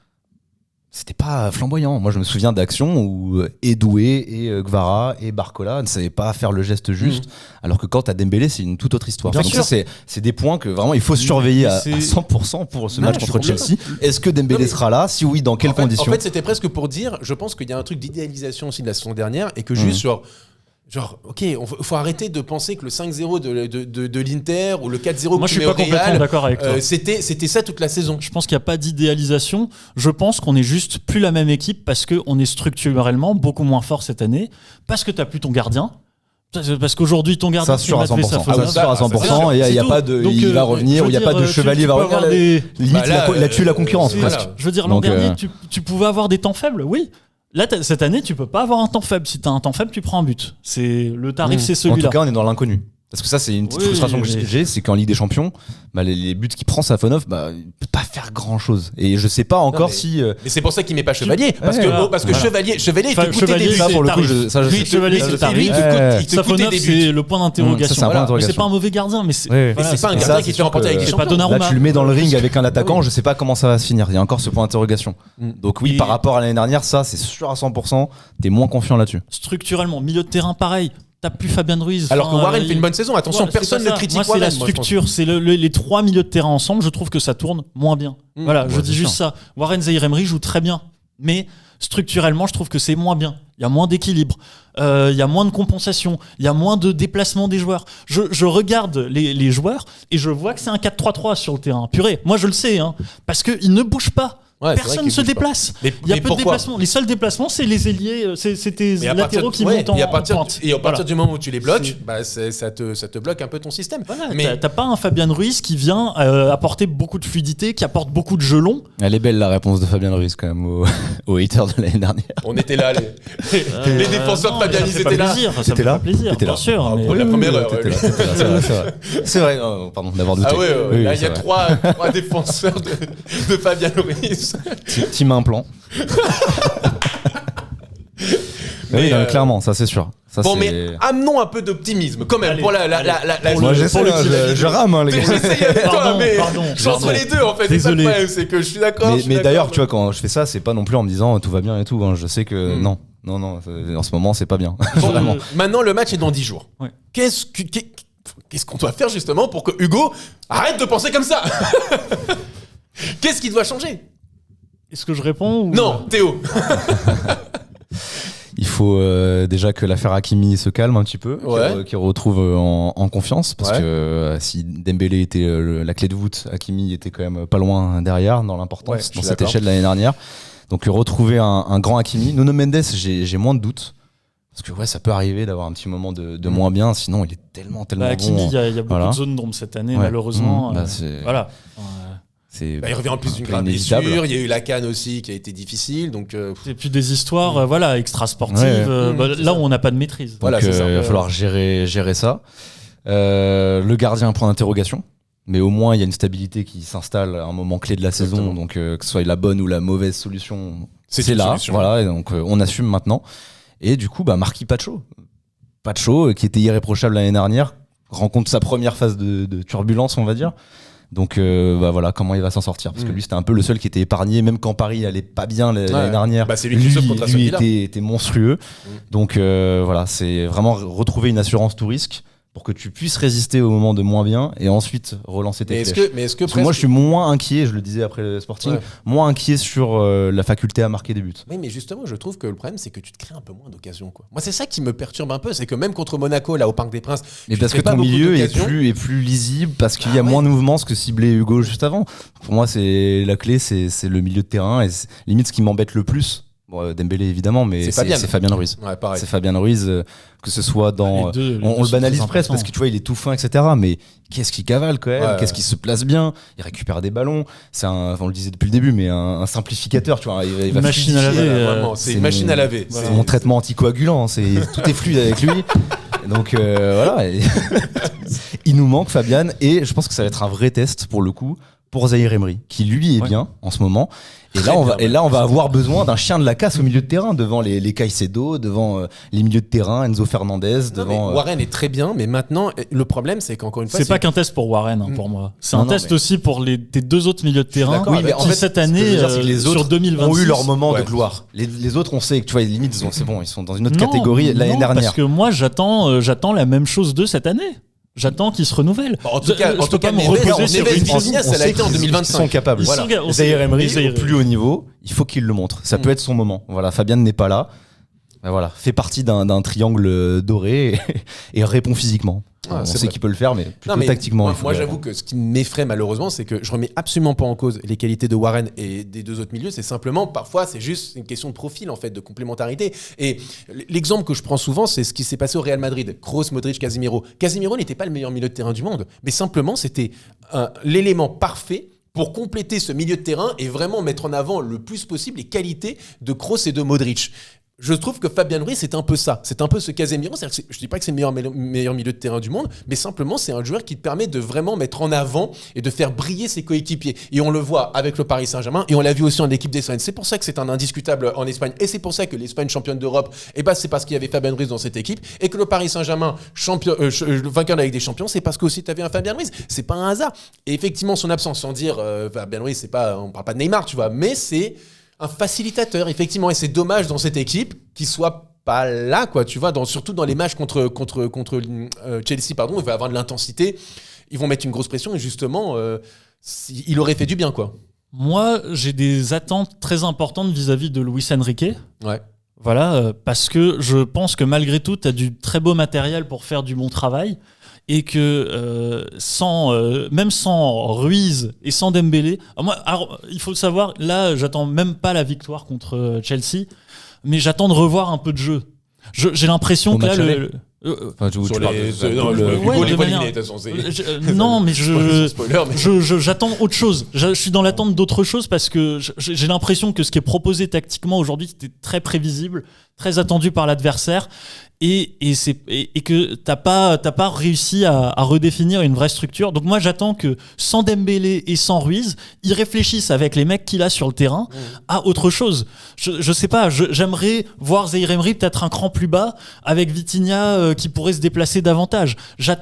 c'était pas flamboyant. Moi, je me souviens d'actions où Doué et Gvara et Barcola ne savaient pas faire le geste juste, alors que quand t'as Dembélé, c'est une toute autre histoire. Donc ça, c'est des points que vraiment il faut surveiller à 100% pour ce match contre Chelsea. Est-ce que Dembélé sera là? Si oui, dans quelles conditions? En fait, c'était presque pour dire, je pense qu'il y a un truc d'idéalisation aussi de la saison dernière, et que juste ok, faut arrêter de penser que le 5-0 de l'Inter ou le 4-0 moi, je suis pas complètement d'accord avec toi. C'était ça toute la saison. Je pense qu'il n'y a pas d'idéalisation. Je pense qu'on est juste plus la même équipe parce qu'on est structurellement beaucoup moins fort cette année, parce que tu n'as plus ton gardien. Parce qu'aujourd'hui, ton gardien, c'est sûr à 100%. Ça sûr à 100%. Et il n'y a pas de, il va revenir, il n'y a pas de chevalier va revenir. Limite, il a tué la concurrence. Je veux dire, l'an dernier, tu pouvais avoir des temps faibles, oui. Là, cette année, tu peux pas avoir un temps faible. Si tu as un temps faible, tu prends un but. Le tarif, c'est celui-là. En tout cas, on est dans l'inconnu. Parce que ça, c'est une petite frustration que j'ai, c'est qu'en Ligue des Champions, les buts qu'il prend Safonov, il peut pas faire grand-chose. Et je sais pas encore si. Mais c'est pour ça qu'il met pas Chevalier, parce que Chevalier, il te coûtait des buts. Ça pour le coup, Chevalier, c'est le tarif. Safonov, c'est le point d'interrogation. C'est pas un mauvais gardien, mais c'est pas un gardien qui te fait remporter avec des champions. Là, tu le mets dans le ring avec un attaquant, je sais pas comment ça va se finir. Il y a encore ce point d'interrogation. Donc oui, par rapport à l'année dernière, ça, c'est sûr à 100%. T'es moins confiant là-dessus. Structurellement, milieu de terrain, pareil. T'as plus Fabien Ruiz. Alors que Warren fait une bonne saison. Attention, personne ne critique Warren. Moi, c'est la structure. C'est les 3 milieux de terrain ensemble. Je trouve que ça tourne moins bien. Voilà, je dis juste ça. Warren Zaïre-Emery joue très bien. Mais structurellement, je trouve que c'est moins bien. Il y a moins d'équilibre. Il y a moins de compensation. Il y a moins de déplacement des joueurs. Je regarde les joueurs et je vois que c'est un 4-3-3 sur le terrain. Purée, moi, je le sais. Parce qu'ils ne bougent pas. personne ne se déplace. Il y a peu de déplacements. Les seuls déplacements, c'est les ailiers, c'est tes latéraux qui montent en pointe. Et à partir du moment où tu les bloques, ça te bloque un peu ton système. Voilà, mais t'as pas un Fabien Ruiz qui vient apporter beaucoup de fluidité, qui apporte beaucoup de jeu long. Elle est belle la réponse de Fabien Ruiz quand même aux haters de l'année dernière. On était là, les défenseurs de Fabien, ils étaient là. Ça me fait plaisir, bien sûr. Pour la première heure. C'est vrai. Pardon d'avoir douté. Ah ouais, là il y a trois défenseurs de Fabien Ruiz. Team implant. Oui, clairement, ça c'est sûr. Ça, bon, mais amenons un peu d'optimisme quand même. Allez, pour moi j'essaie, je rame, les gars. Pardon. Je suis entre les deux en fait. Désolé. C'est ça le problème, c'est que je suis d'accord. Mais d'ailleurs, tu vois, quand je fais ça, c'est pas non plus en me disant tout va bien et tout. Je sais que non, en ce moment, c'est pas bien. Bon, maintenant, le match est dans 10 jours. Ouais. Qu'est-ce qu'on doit faire justement pour que Hugo arrête de penser comme ça? Qu'est-ce qui doit changer? Est-ce que je réponds ou... Non, Théo. Il faut déjà que l'affaire Hakimi se calme un petit peu, qu'il retrouve en confiance, parce que si Dembélé était la clé de voûte, Hakimi était quand même pas loin derrière dans l'importance dans cette échelle de l'année dernière. Donc retrouver un grand Hakimi. Nuno Mendes, j'ai moins de doutes. Parce que ça peut arriver d'avoir un petit moment de moins bien, sinon il est tellement Hakimi, bon. Il y a beaucoup de zones d'ombre cette année, malheureusement. Voilà. Il revient en plus d'une grave blessure. Il y a eu la CAN aussi qui a été difficile. Donc, et puis des histoires extra-sportives, là où on n'a pas de maîtrise. Donc, il va falloir gérer ça. Le gardien, point d'interrogation. Mais au moins, il y a une stabilité qui s'installe à un moment clé de la saison. Donc, que ce soit la bonne ou la mauvaise solution, c'est là. Voilà, et donc, on assume maintenant. Et du coup, Marquis Pacho, qui était irréprochable l'année dernière, rencontre sa première phase de turbulence, on va dire. Donc voilà comment il va s'en sortir, parce que lui c'était un peu le seul qui était épargné, même quand Paris allait pas bien l'année dernière. C'est lui était monstrueux. Donc voilà, c'est vraiment retrouver une assurance tout risque pour que tu puisses résister au moment de moins bien et ensuite relancer tes flèches. Parce que moi je suis moins inquiet, je le disais après le Sporting, moins inquiet sur la faculté à marquer des buts. Oui, mais justement, je trouve que le problème c'est que tu te crées un peu moins d'occasions, quoi. Moi c'est ça qui me perturbe un peu, c'est que même contre Monaco là au Parc des Princes, mais parce que ton milieu est plus lisible, parce qu'il y a moins de mouvements, ce que ciblait Hugo juste avant. Pour moi c'est la clé, c'est le milieu de terrain, et limite ce qui m'embête le plus. Bon, Dembélé évidemment, mais c'est Fabien Ruiz. C'est Fabien Ruiz, que ce soit dans. On le banalise presque parce que tu vois, il est tout fin, etc. Mais qu'est-ce qu'il cavale quand même, qu'est-ce qu'il se place bien, il récupère des ballons. C'est on le disait depuis le début, mais un simplificateur, tu vois. Il va machine à laver. C'est une machine à laver. C'est mon traitement anticoagulant, tout est fluide avec lui. Donc voilà. Il nous manque Fabien, et je pense que ça va être un vrai test pour le coup. Pour Zaïre Emery, qui lui est bien en ce moment. Et là, on va avoir besoin d'un chien de la casse au milieu de terrain, devant les Caicedo, devant les milieux de terrain, Enzo Fernandez. Warren est très bien, mais maintenant, le problème, c'est qu'encore une fois. C'est pas qu'un test pour Warren, pour moi. C'est un test aussi pour tes deux autres milieux de terrain. Oui, mais en fait, cette année, les autres sur 2026, ont eu leur moment de gloire. Les autres, on sait que tu vois, limite, c'est bon, ils sont dans une autre catégorie l'année dernière. Parce que moi, j'attends la même chose d'eux cette année. J'attends qu'ils se renouvellent. En tout cas, me reposer sur une saison. Ça a été en 2025. Ils sont capables. Zaïre Emery, au plus haut niveau, il faut qu'il le montre. Ça peut être son moment. Voilà, Fabien n'est pas là. Voilà, fait partie d'un triangle doré et répond physiquement. On sait qu'il peut le faire, mais plutôt tactiquement. Moi, j'avoue que ce qui m'effraie malheureusement, c'est que je remets absolument pas en cause les qualités de Warren et des deux autres milieux. C'est simplement, parfois, c'est juste une question de profil, en fait, de complémentarité. Et l'exemple que je prends souvent, c'est ce qui s'est passé au Real Madrid. Kroos, Modric, Casemiro. Casemiro n'était pas le meilleur milieu de terrain du monde, mais simplement, c'était l'élément parfait pour compléter ce milieu de terrain et vraiment mettre en avant le plus possible les qualités de Kroos et de Modric. Je trouve que Fabien Ruiz, c'est un peu ça. C'est un peu ce Casemiro. Je ne dis pas que c'est le meilleur milieu de terrain du monde, mais simplement, c'est un joueur qui te permet de vraiment mettre en avant et de faire briller ses coéquipiers. Et on le voit avec le Paris Saint-Germain et on l'a vu aussi en équipe d'Espagne. C'est pour ça que c'est un indiscutable en Espagne et c'est pour ça que l'Espagne championne d'Europe, c'est parce qu'il y avait Fabien Ruiz dans cette équipe, et que le Paris Saint-Germain vainqueur de la Ligue des Champions, c'est parce que aussi tu avais un Fabien Ruiz. C'est pas un hasard. Et effectivement, son absence, sans dire Fabien Ruiz, on parle pas de Neymar, tu vois, mais c'est un facilitateur, effectivement, et c'est dommage dans cette équipe qu'il soit pas là, quoi, tu vois, surtout dans les matchs contre Chelsea, il va avoir de l'intensité, ils vont mettre une grosse pression, et justement, il aurait fait du bien, quoi. Moi, j'ai des attentes très importantes vis-à-vis de Luis Enrique. Ouais. Voilà, parce que je pense que malgré tout, tu as du très beau matériel pour faire du bon travail. et que même sans Ruiz et sans Dembélé, alors, il faut le savoir, là j'attends même pas la victoire contre Chelsea, mais j'attends de revoir un peu de jeu. J'ai l'impression que là non, mais j'attends autre chose. Je suis dans l'attente d'autre chose parce que j'ai l'impression que ce qui est proposé tactiquement aujourd'hui, c'était très prévisible, très attendu par l'adversaire. Et que t'as pas réussi à redéfinir une vraie structure. Donc moi j'attends que sans Dembélé et sans Ruiz, ils réfléchissent avec les mecs qu'il a sur le terrain à autre chose. Je sais pas, j'aimerais voir Zaïre Emery peut-être un cran plus bas avec Vitinha qui pourrait se déplacer davantage. Je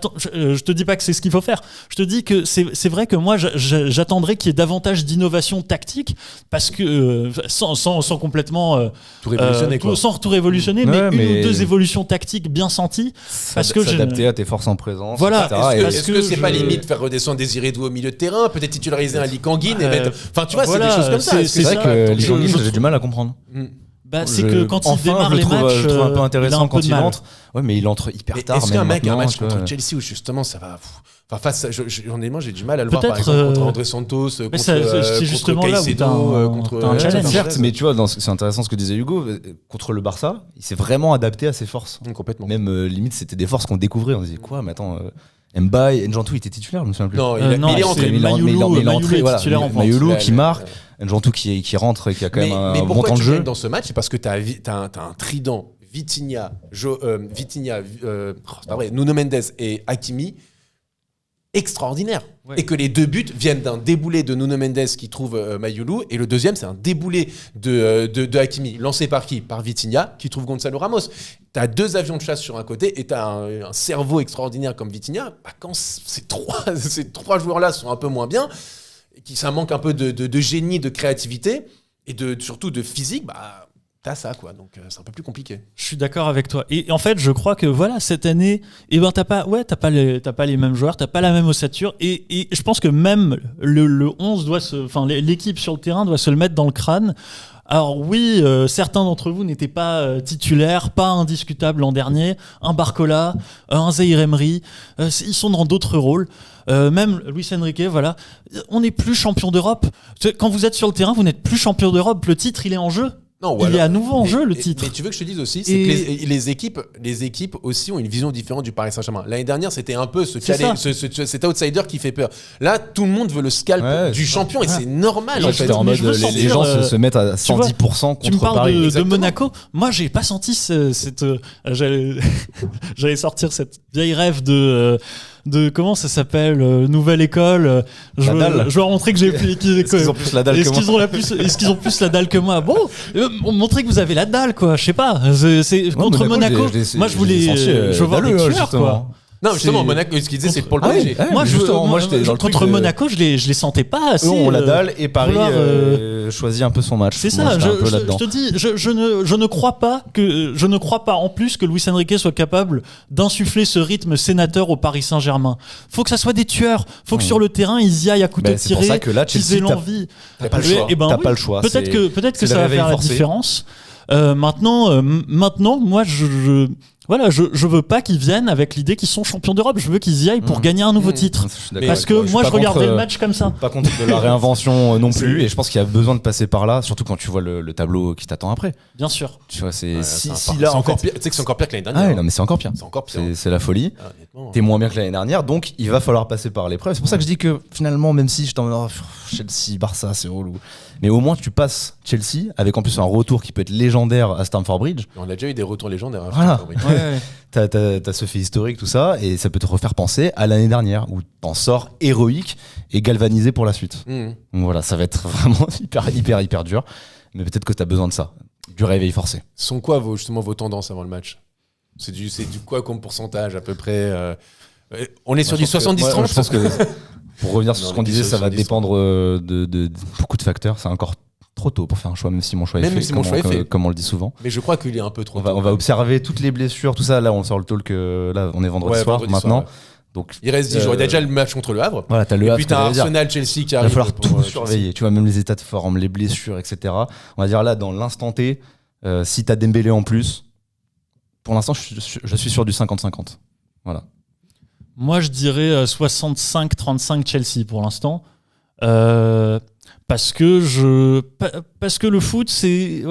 te dis pas que c'est ce qu'il faut faire. Je te dis que c'est vrai que moi j'attendrais qu'il y ait davantage d'innovation tactique parce que sans complètement tout révolutionner sans tout révolutionner, mais une ou deux évolutions tactique bien senti parce que s'adapter à tes forces en présence. Voilà. Est-ce que c'est pas limite faire redescendre Désiré Doué au milieu de terrain, peut-être titulariser un Lee Kangin et mettre. Enfin, tu vois, c'est des choses comme ça. C'est vrai que Lee Kangin, j'ai du mal à comprendre. C'est que quand il démarre les matchs, je trouve un peu intéressant quand il entre. Ouais, mais il entre hyper tard. Est-ce qu'un mec a un match contre Chelsea où justement ça va. Enfin, face, honnêtement, j'ai du mal à le voir par exemple contre André Santos, contre Caicedo, contre un challenge. Certes, mais tu vois, c'est intéressant ce que disait Hugo. Contre le Barça, il s'est vraiment adapté à ses forces. Complètement. Même limite, c'était des forces qu'on découvrait. On disait quoi, mais attends. Mbaye, Njantou était titulaire, je me souviens plus. Non, il est entré. Mayulu est titulaire en France. Mayulu qui marque, Njantou qui rentre et qui a quand même un bon temps de jeu. Mais dans ce match, c'est parce que t'as un trident Vitinha, Nuno Mendes et Hakimi extraordinaire. Ouais. Et que les 2 buts viennent d'un déboulé de Nuno Mendes qui trouve Mayulu, et le deuxième c'est un déboulé de Hakimi, lancé par qui ? Par Vitinha, qui trouve Gonzalo Ramos. T'as 2 avions de chasse sur un côté et t'as un cerveau extraordinaire comme Vitinha. Quand ces trois joueurs-là sont un peu moins bien, et ça manque un peu de génie, de créativité et surtout de physique, t'as ça, quoi. Donc c'est un peu plus compliqué. Je suis d'accord avec toi. Et en fait, je crois que voilà, cette année, t'as pas les mêmes joueurs, t'as pas la même ossature. Et je pense que même le 11 l'équipe sur le terrain doit se le mettre dans le crâne. Alors oui, certains d'entre vous n'étaient pas titulaires, pas indiscutables l'an dernier. Un Barcola, un Zaïre Emery, ils sont dans d'autres rôles. Même Luis Enrique, voilà. On n'est plus champion d'Europe. Quand vous êtes sur le terrain, vous n'êtes plus champion d'Europe. Le titre, il est en jeu. Non, il est à nouveau en jeu, le titre. Mais tu veux que je te dise aussi, c'est que les équipes aussi ont une vision différente du Paris Saint-Germain. L'année dernière, c'était un peu cet outsider qui fait peur. Là, tout le monde veut le scalp du champion et c'est normal. En fait. En mode, les gens se mettent à 110% contre tu me parles Paris. de Monaco. Moi, j'ai pas senti cette. J'allais sortir cette vieille rêve de comment ça s'appelle, nouvelle école. Je veux montrer que j'ai Est-ce qu'ils ont plus la dalle que moi Est-ce qu'ils ont plus la dalle que moi? Bon, montrer que vous avez la dalle, quoi. Je sais pas. C'est contre Monaco. Moi, je veux voir des tueurs, quoi. Non, justement, Monaco, ce qu'il disait, c'est pour le PSG. Moi, j'étais dans le truc. Contre Monaco, je les sentais pas assez. Eux ont la dalle et Paris choisit un peu son match. C'est ça, je te dis, je ne crois pas en plus que Luis Enrique soit capable d'insuffler ce rythme sénateur au Paris Saint-Germain. Faut que ça soit des tueurs, faut que sur le terrain, ils y aillent à couteau tiré, c'est pour ça que là, qu'ils aient l'envie. T'as pas le choix. T'as pas le choix. Peut-être que ça va faire la différence. Maintenant, moi, je veux pas qu'ils viennent avec l'idée qu'ils sont champions d'Europe. Je veux qu'ils y aillent pour gagner un nouveau titre. Parce que moi, je regarderais le match comme ça. Pas contre de la réinvention non plus. Et je pense qu'il y a besoin de passer par là, surtout quand tu vois le tableau qui t'attend après. Bien sûr. Tu vois, c'est encore pire. Tu sais que c'est encore pire que l'année dernière. Ah non, mais c'est encore pire. C'est la folie. T'es moins bien que l'année dernière, donc il va falloir passer par l'épreuve. C'est pour ça que je dis que finalement, même si je t'emmène Chelsea, Barça, c'est relou. Mais au moins, tu passes Chelsea avec en plus un retour qui peut être légendaire à Stamford Bridge. On a déjà eu des retours légendaires à Stamford Bridge. T'as ce fait historique, tout ça, et ça peut te refaire penser à l'année dernière où t'en sors héroïque et galvanisé pour la suite. Donc voilà, ça va être vraiment hyper dur. Mais peut-être que t'as besoin de ça, du réveil forcé. Sont quoi vos tendances avant le match ? C'est du quoi comme pourcentage à peu près on est sur du 70-30 Je pense que pour revenir sur ce qu'on disait, ça va dépendre de beaucoup de facteurs. C'est encore trop tôt pour faire un choix, même si mon choix est fait, comme on le dit souvent. Mais je crois qu'il est un peu trop tôt. On va observer toutes les blessures, tout ça. Là, on sort le talk. Là, on est vendredi soir maintenant. Donc, il reste 10 jours. Il y a déjà le match contre le Havre. Voilà, t'as le et Havre. Puis t'as Arsenal-Chelsea qui arrive. Il va falloir tout surveiller. Tu vois, même les états de forme, les blessures, etc. On va dire là, dans l'instant T, si t'as Dembélé en plus, pour l'instant, je suis sur du 50-50. Voilà. Moi, je dirais 65-35 Chelsea pour l'instant. Parce que le foot, c'est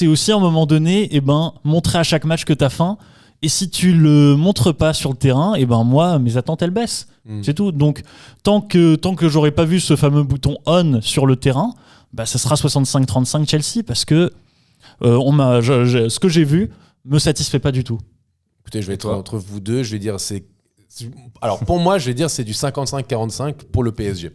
aussi à un moment donné, montrer à chaque match que t'as faim. Et si tu le montres pas sur le terrain, moi, mes attentes, elles baissent. C'est tout. Donc, tant que j'aurai pas vu ce fameux bouton on sur le terrain, ça sera 65-35 Chelsea parce que ce que j'ai vu me satisfait pas du tout. Écoutez, je vais être entre vous deux. Je vais dire alors pour moi, je vais dire c'est du 55-45 pour le PSG.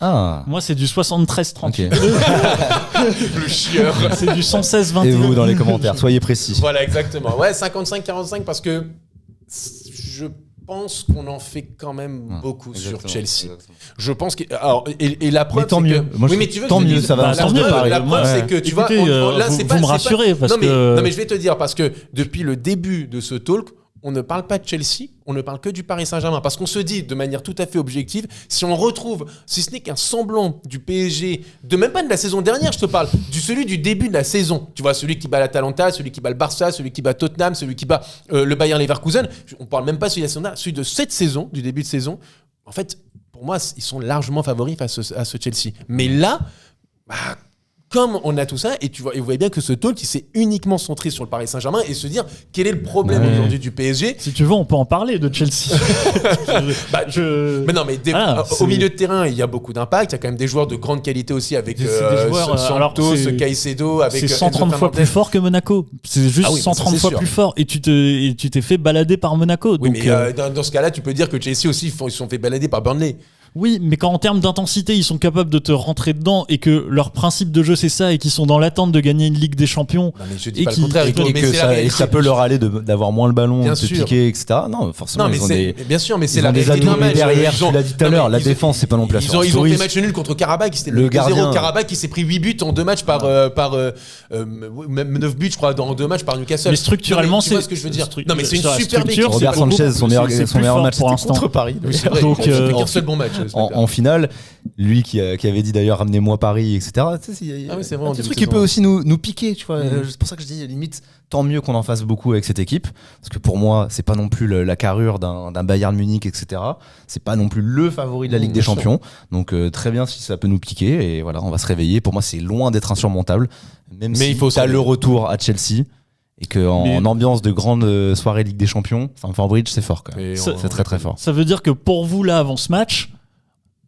Ah. Moi, c'est du 73-38. Okay. Le chieur. C'est du 116-21. Et vous, dans les commentaires, soyez précis. Voilà, exactement. Ouais, 55-45 parce que je pense qu'on en fait quand même beaucoup sur Chelsea. Exactement. Je pense que et la preuve, tant mieux. Moi, mais tu veux tant mieux, ça va. Tant mieux. La preuve, c'est que tu écoutez, vois, là, c'est pas. Vous me rassurez parce que. Non, mais je vais te dire parce que depuis le début de ce talk, on ne parle pas de Chelsea, on ne parle que du Paris Saint-Germain. Parce qu'on se dit de manière tout à fait objective, si on retrouve, si ce n'est qu'un semblant du PSG, même pas de la saison dernière, je te parle, celui du début de la saison. Tu vois, celui qui bat l'Atalanta, celui qui bat le Barça, celui qui bat Tottenham, celui qui bat le Bayer Leverkusen. On parle même pas de celui de la saison dernière, celui de cette saison, du début de saison. En fait, pour moi, ils sont largement favoris face à ce Chelsea. Mais là, comme on a tout ça, et vous voyez bien que ce talk, il s'est uniquement centré sur le Paris Saint-Germain et se dire quel est le problème aujourd'hui du PSG. Si tu veux, on peut en parler de Chelsea. Mais non, mais au milieu de terrain, il y a beaucoup d'impact. Il y a quand même des joueurs de grande qualité aussi avec Santos, Caicedo. C'est 130 fois plus fort que Monaco. C'est juste 130 fois plus fort. Et tu t'es fait balader par Monaco. Oui, donc, mais dans ce cas-là, tu peux dire que Chelsea aussi, ils se sont fait balader par Burnley. Oui, mais quand en termes d'intensité, ils sont capables de te rentrer dedans et que leur principe de jeu c'est ça et qu'ils sont dans l'attente de gagner une Ligue des Champions. Non, mais je dis pas le contraire. Et ça peut leur aller d'avoir moins le ballon, de piquer, etc. Non, forcément, bien sûr, mais c'est ils ont des atouts derrière. Tu l'as dit tout à l'heure, la défense, c'est pas non plus la force. Ils ont fait match nul contre Karabakh. C'était le 2-0 Karabakh qui s'est pris 8 buts en 2 matchs même 9 buts, je crois, dans 2 matts par Newcastle. Mais structurellement, tu vois ce que je veux dire. Non, mais c'est une super équipe. Robert Sanchez, son meilleur match pour l'instant contre Paris. Donc, il a fait qu'un seul bon match. En finale, lui qui avait dit d'ailleurs ramenez-moi Paris, etc. C'est vrai, un petit truc qui peut aussi nous piquer, tu vois. C'est pour ça que je dis limite tant mieux qu'on en fasse beaucoup avec cette équipe, parce que pour moi c'est pas non plus la carrure d'un Bayern Munich, etc. C'est pas non plus le favori de la Ligue des Champions, donc très bien si ça peut nous piquer, et voilà, on va se réveiller. Pour moi c'est loin d'être insurmontable, même si t'as le retour à Chelsea. Et qu'en ambiance de grande soirée Ligue des Champions, enfin en bridge c'est fort quand même. C'est très très fort. Ça veut dire que pour vous là avant ce match,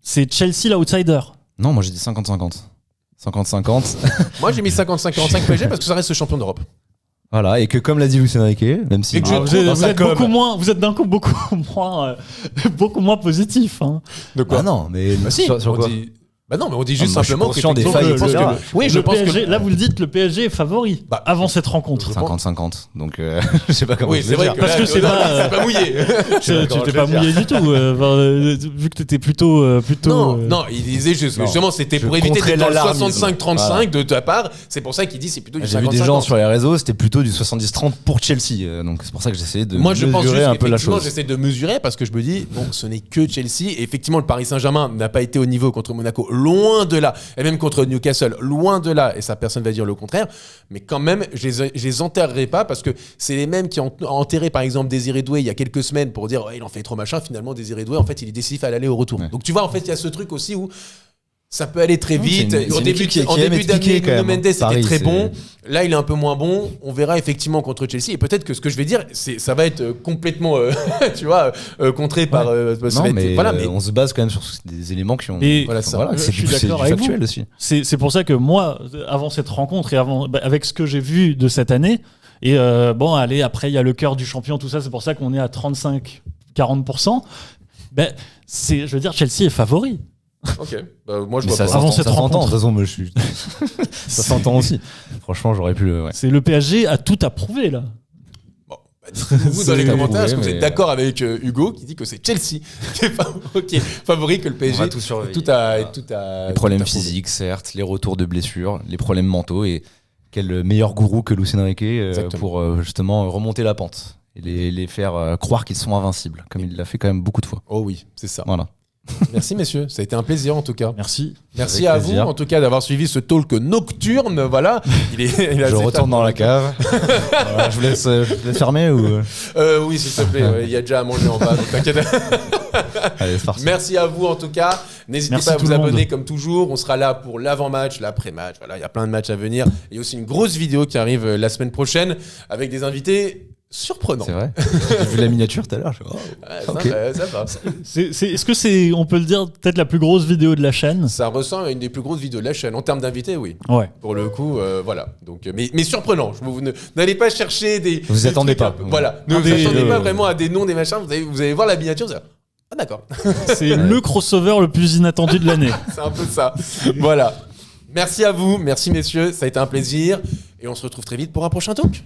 c'est Chelsea l'outsider? Non, moi j'ai dit 50-50. 50-50. Moi j'ai mis 55-45 PSG parce que ça reste le champion d'Europe. Voilà, et que comme l'a dit Luis Enrique, même si vous êtes d'un coup beaucoup moins positif. Hein. De quoi? Ah non, mais si, sur quoi? Non, mais on dit juste simplement que des failles, je pense PSG, là vous le dites, le PSG est favori avant cette rencontre. 50-50, donc je sais pas comment. Oui, c'est vrai parce que c'est pas mouillé. Tu t'es pas mouillé du tout, vu que t'étais plutôt. Non, il disait justement, c'était pour éviter d'être dans le 65-35 de ta part. C'est pour ça qu'il dit c'est plutôt du 50-50. J'ai vu des gens sur les réseaux, c'était plutôt du 70-30 pour Chelsea, donc c'est pour ça que j'essayais de mesurer un peu la chose. J'essaie de mesurer parce que je me dis bon, ce n'est que Chelsea. Et effectivement, le Paris Saint-Germain n'a pas été au niveau contre Monaco. Loin de là, et même contre Newcastle, loin de là, et ça personne va dire le contraire, mais quand même je les enterrerai pas parce que c'est les mêmes qui ont enterré par exemple Désiré Doué il y a quelques semaines pour dire il en fait trop machin, finalement Désiré Doué en fait il est décisif à l'aller au retour. Donc tu vois en fait il y a ce truc aussi où ça peut aller très vite. En début d'année, Nuno Mendes était très bon. Là, il est un peu moins bon. On verra effectivement contre Chelsea. Et peut-être que ce que je vais dire, ça va être complètement, tu vois, contré par. Mais on se base quand même sur des éléments qui ont. Je suis d'accord avec vous. Aussi. C'est pour ça que moi, avant cette rencontre et avec ce que j'ai vu de cette année, et après il y a le cœur du champion, tout ça. C'est pour ça qu'on est à 35-40%. Je veux dire, Chelsea est favori. Ok, moi je vois ça pas. Avant cette rencontre, de toute façon, moi, ça s'entend aussi. Franchement, j'aurais pu. C'est le PSG a tout approuvé là. Bon, dites-vous dans les commentaires, est-ce que vous êtes d'accord avec Hugo qui dit que c'est Chelsea qui est favori, que le PSG. On va tout surveiller. Tout a les problèmes physiques, certes, les retours de blessures, les problèmes mentaux, et quel meilleur gourou que Luis Enrique pour justement remonter la pente et les faire croire qu'ils sont invincibles, comme il l'a fait quand même beaucoup de fois. Oh oui, c'est ça. Voilà. Merci messieurs, ça a été un plaisir en tout cas. Merci. Merci à vous en tout cas d'avoir suivi ce talk nocturne. Voilà. Je retourne dans la cave. Voilà, je vous laisse fermer ou oui s'il te plaît. Il y a déjà à manger en bas. Donc t'inquiète. Allez, c'est parti. Merci à vous en tout cas. N'hésitez pas à vous abonner comme toujours. On sera là pour l'avant-match, l'après-match. Voilà, il y a plein de matchs à venir. Il y a aussi une grosse vidéo qui arrive la semaine prochaine avec des invités surprenants. C'est vrai. J'ai vu la miniature tout à l'heure. Ça va. Est-ce que c'est, on peut le dire, peut-être la plus grosse vidéo de la chaîne? Ça ressemble à une des plus grosses vidéos de la chaîne. En termes d'invités, oui. Ouais. Pour le coup, voilà. Donc, mais surprenant. N'allez pas chercher des. Vous attendez pas. Voilà. Ne vous attendez pas vraiment à des noms, des machins. Vous allez voir la miniature. Vous allez... Ah, d'accord. C'est le crossover le plus inattendu de l'année. C'est un peu ça. Voilà. Merci à vous. Merci, messieurs. Ça a été un plaisir. Et on se retrouve très vite pour un prochain talk.